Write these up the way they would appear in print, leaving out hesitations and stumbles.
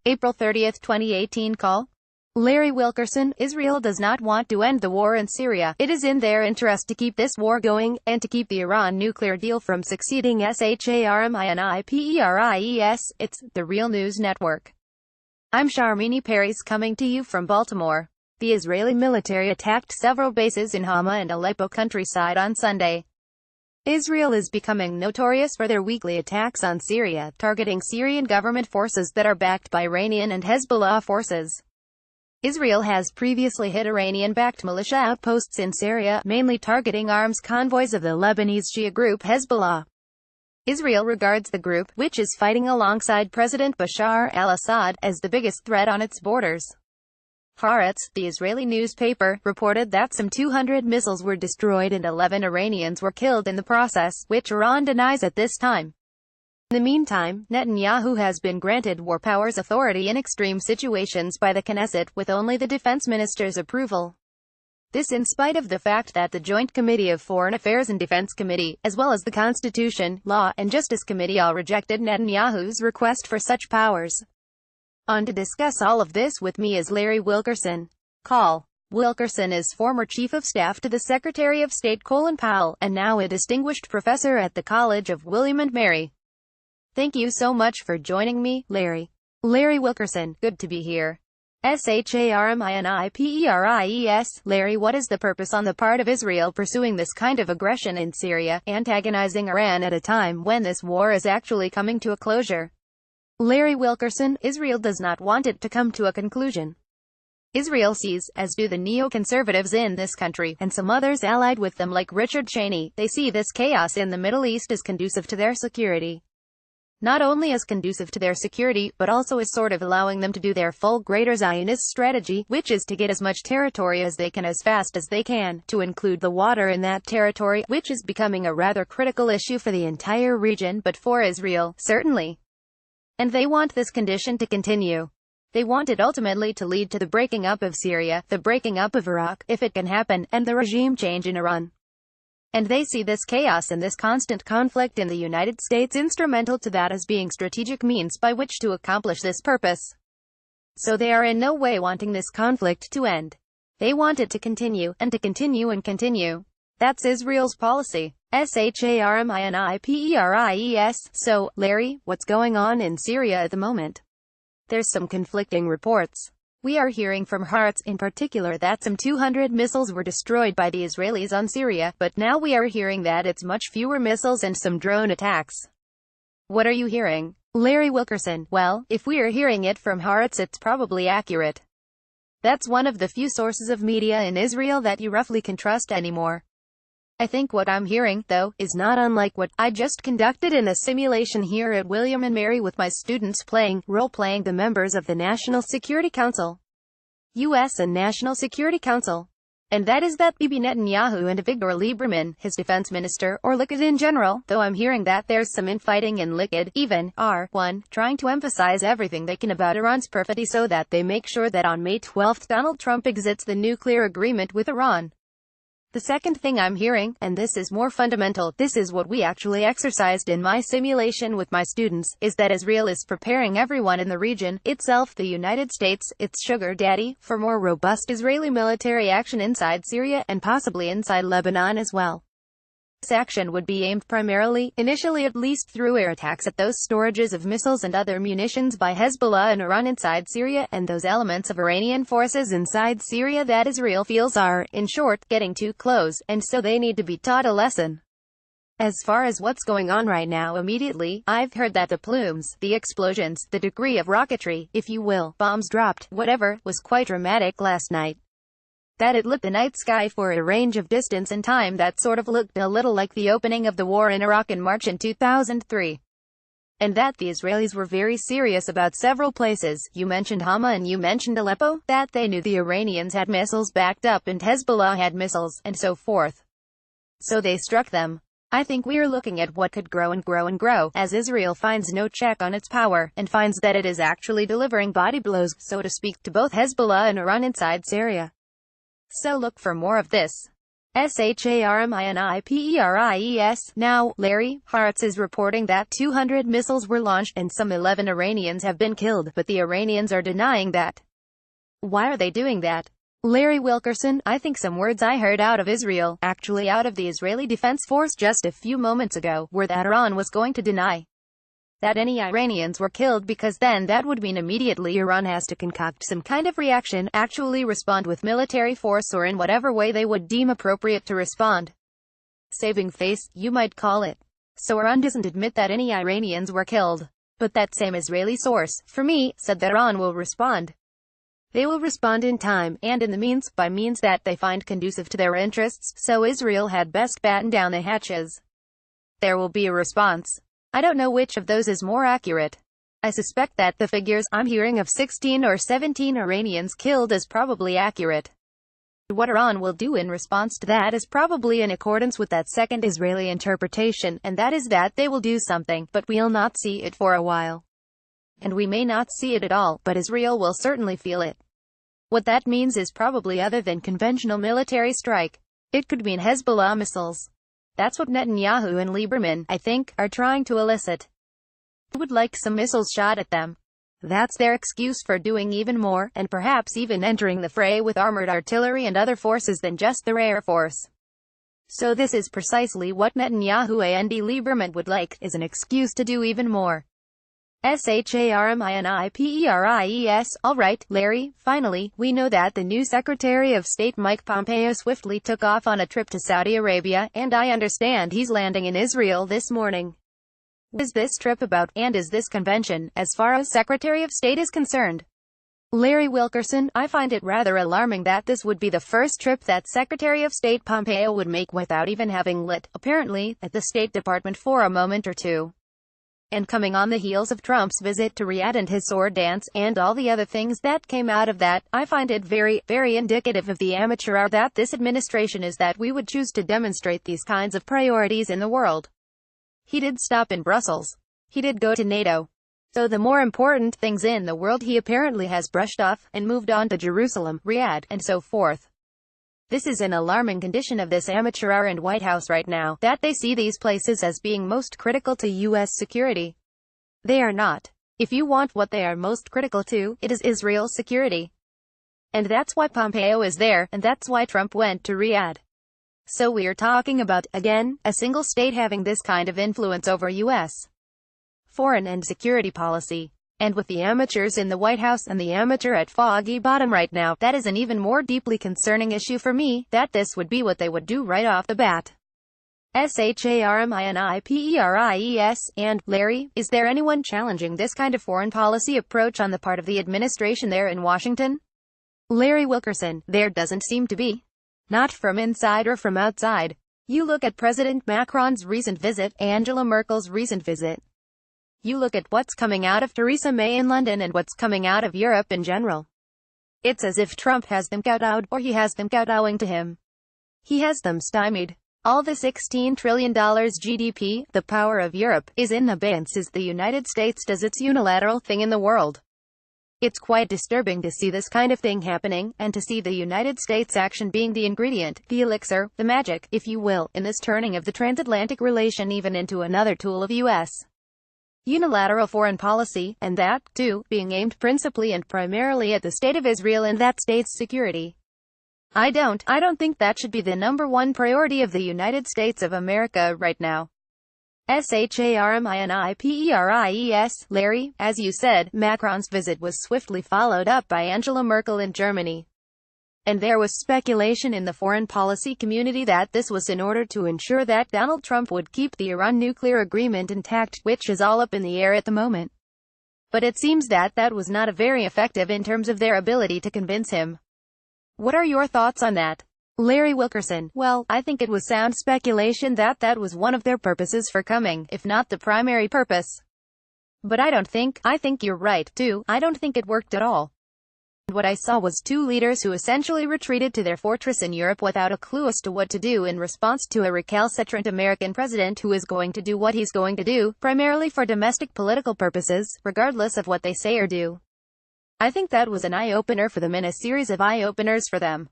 April 30, 2018 call. Larry Wilkerson, Israel does not want to end the war in Syria. It is in their interest to keep this war going, and to keep the Iran nuclear deal from succeeding. Sharminiperes. It's the Real News Network. I'm Sharmini Peres coming to you from Baltimore. The Israeli military attacked several bases in Hama and Aleppo countryside on Sunday. Israel is becoming notorious for their weekly attacks on Syria, targeting Syrian government forces that are backed by Iranian and Hezbollah forces. Israel has previously hit Iranian-backed militia outposts in Syria, mainly targeting arms convoys of the Lebanese Shia group Hezbollah. Israel regards the group, which is fighting alongside President Bashar al-Assad, as the biggest threat on its borders. Haaretz, the Israeli newspaper, reported that some 200 missiles were destroyed and 11 Iranians were killed in the process, which Iran denies at this time. In the meantime, Netanyahu has been granted war powers authority in extreme situations by the Knesset, with only the defense minister's approval. This in spite of the fact that the Joint Committee of Foreign Affairs and Defense Committee, as well as the Constitution, Law, and Justice Committee all rejected Netanyahu's request for such powers. On to discuss all of this with me is Larry Wilkerson. Call. Wilkerson is former Chief of Staff to the Secretary of State Colin Powell, and now a distinguished professor at the College of William and Mary. Thank you so much for joining me, Larry. Larry Wilkerson, good to be here. Sharminiperes. Larry, what is the purpose on the part of Israel pursuing this kind of aggression in Syria, antagonizing Iran at a time when this war is actually coming to a closure? Larry Wilkerson, Israel does not want it to come to a conclusion. Israel sees, as do the neoconservatives in this country, and some others allied with them like Richard Cheney, they see this chaos in the Middle East as conducive to their security. Not only as conducive to their security, but also as sort of allowing them to do their full Greater Zionist strategy, which is to get as much territory as they can as fast as they can, to include the water in that territory, which is becoming a rather critical issue for the entire region, but for Israel, certainly. And they want this condition to continue. They want it ultimately to lead to the breaking up of Syria, the breaking up of Iraq, if it can happen, and the regime change in Iran. And they see this chaos and this constant conflict in the United States instrumental to that as being strategic means by which to accomplish this purpose. So they are in no way wanting this conflict to end. They want it to continue, and to continue and continue. That's Israel's policy. Sharminiperes. So, Larry, what's going on in Syria at the moment? There's some conflicting reports. We are hearing from Haaretz, in particular, that some 200 missiles were destroyed by the Israelis on Syria, but now we are hearing that it's much fewer missiles and some drone attacks. What are you hearing? Larry Wilkerson, well, if we are hearing it from Haaretz, it's probably accurate. That's one of the few sources of media in Israel that you roughly can trust anymore. I think what I'm hearing, though, is not unlike what I just conducted in a simulation here at William and Mary with my students role-playing the members of the National Security Council. U.S. and National Security Council. And that is that Bibi Netanyahu and Avigdor Lieberman, his defense minister, or Likud in general, though I'm hearing that there's some infighting in Likud, even, are, trying to emphasize everything they can about Iran's perfidy so that they make sure that on May 12 Donald Trump exits the nuclear agreement with Iran. The second thing I'm hearing, and this is more fundamental, this is what we actually exercised in my simulation with my students, is that Israel is preparing everyone in the region, itself the United States, its sugar daddy, for more robust Israeli military action inside Syria, and possibly inside Lebanon as well. This action would be aimed primarily, initially at least, through air attacks at those storages of missiles and other munitions by Hezbollah and Iran inside Syria, and those elements of Iranian forces inside Syria that Israel feels are, in short, getting too close, and so they need to be taught a lesson. As far as what's going on right now immediately, I've heard that the plumes, the explosions, the degree of rocketry, if you will, bombs dropped, whatever, was quite dramatic last night. That it lit the night sky for a range of distance and time that sort of looked a little like the opening of the war in Iraq in March in 2003. And that the Israelis were very serious about several places, you mentioned Hama and you mentioned Aleppo, that they knew the Iranians had missiles backed up and Hezbollah had missiles, and so forth. So they struck them. I think we are looking at what could grow and grow and grow, as Israel finds no check on its power, and finds that it is actually delivering body blows, so to speak, to both Hezbollah and Iran inside Syria. So look for more of this. SHARMINIPERIES. Now, Larry, Haaretz is reporting that 200 missiles were launched and some 11 Iranians have been killed, but the Iranians are denying that. Why are they doing that? Larry Wilkerson, I think some words I heard out of Israel, actually out of the Israeli Defense Force just a few moments ago, were that Iran was going to deny that any Iranians were killed, because then that would mean immediately Iran has to concoct some kind of reaction, actually respond with military force or in whatever way they would deem appropriate to respond. Saving face, you might call it. So Iran doesn't admit that any Iranians were killed. But that same Israeli source, for me, said that Iran will respond. They will respond in time, and in the means, by means that they find conducive to their interests, so Israel had best batten down the hatches. There will be a response. I don't know which of those is more accurate. I suspect that the figures I'm hearing of 16 or 17 Iranians killed is probably accurate. What Iran will do in response to that is probably in accordance with that second Israeli interpretation, and that is that they will do something, but we'll not see it for a while. And we may not see it at all, but Israel will certainly feel it. What that means is probably other than conventional military strike. It could mean Hezbollah missiles. That's what Netanyahu and Lieberman, I think, are trying to elicit. They would like some missiles shot at them. That's their excuse for doing even more, and perhaps even entering the fray with armored artillery and other forces than just their air force. So this is precisely what Netanyahu and Lieberman would like, is an excuse to do even more. SHARMINIPERIES. Alright, Larry, finally, we know that the new Secretary of State Mike Pompeo swiftly took off on a trip to Saudi Arabia, and I understand he's landing in Israel this morning. What is this trip about, and is this convention, as far as Secretary of State is concerned? Larry Wilkerson, I find it rather alarming that this would be the first trip that Secretary of State Pompeo would make without even having lit, apparently, at the State Department for a moment or two. And coming on the heels of Trump's visit to Riyadh and his sword dance, and all the other things that came out of that, I find it very, very indicative of the amateur hour that this administration is, that we would choose to demonstrate these kinds of priorities in the world. He did stop in Brussels. He did go to NATO. So the more important things in the world he apparently has brushed off, and moved on to Jerusalem, Riyadh, and so forth. This is an alarming condition of this amateur hour and White House right now, that they see these places as being most critical to U.S. security. They are not. If you want what they are most critical to, it is Israel's security. And that's why Pompeo is there, and that's why Trump went to Riyadh. So we're talking about, again, a single state having this kind of influence over U.S. foreign and security policy. And with the amateurs in the White House and the amateur at Foggy Bottom right now, that is an even more deeply concerning issue for me, that this would be what they would do right off the bat. SHARMINIPERIES. And, Larry, is there anyone challenging this kind of foreign policy approach on the part of the administration there in Washington? Larry Wilkerson, there doesn't seem to be. Not from inside or from outside. You look at President Macron's recent visit, Angela Merkel's recent visit. You look at what's coming out of Theresa May in London and what's coming out of Europe in general. It's as if Trump has them kowtowed, or he has them kowtowing to him. He has them stymied. All the $16 trillion GDP, the power of Europe, is in abeyance as the United States does its unilateral thing in the world. It's quite disturbing to see this kind of thing happening, and to see the United States action being the ingredient, the elixir, the magic, if you will, in this turning of the transatlantic relation even into another tool of U.S. unilateral foreign policy, and that, too, being aimed principally and primarily at the State of Israel and that state's security. I don't think that should be the number one priority of the United States of America right now. SHARMINIPERIES. Larry, as you said, Macron's visit was swiftly followed up by Angela Merkel in Germany. And there was speculation in the foreign policy community that this was in order to ensure that Donald Trump would keep the Iran nuclear agreement intact, which is all up in the air at the moment. But it seems that that was not very effective in terms of their ability to convince him. What are your thoughts on that? Larry Wilkerson, well, I think it was sound speculation that that was one of their purposes for coming, if not the primary purpose. But I think you're right, too, I don't think it worked at all. What I saw was two leaders who essentially retreated to their fortress in Europe without a clue as to what to do in response to a recalcitrant American president who is going to do what he's going to do, primarily for domestic political purposes, regardless of what they say or do. I think that was an eye-opener for them, and a series of eye-openers for them.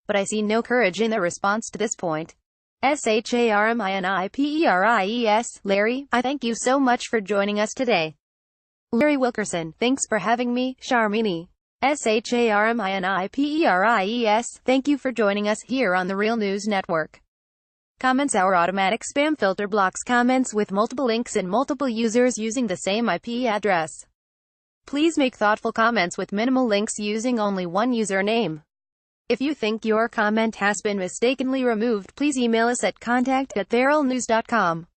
but I see no courage in their response to this point. Sharminiperies. Larry, I thank you so much for joining us today. Larry Wilkerson, thanks for having me, Sharmini. Sharminiperies. Thank you for joining us here on the Real News Network. Comments. Our automatic spam filter blocks comments with multiple links and multiple users using the same IP address. Please make thoughtful comments with minimal links using only one username. If you think your comment has been mistakenly removed, please email us at contact@feralnews.com.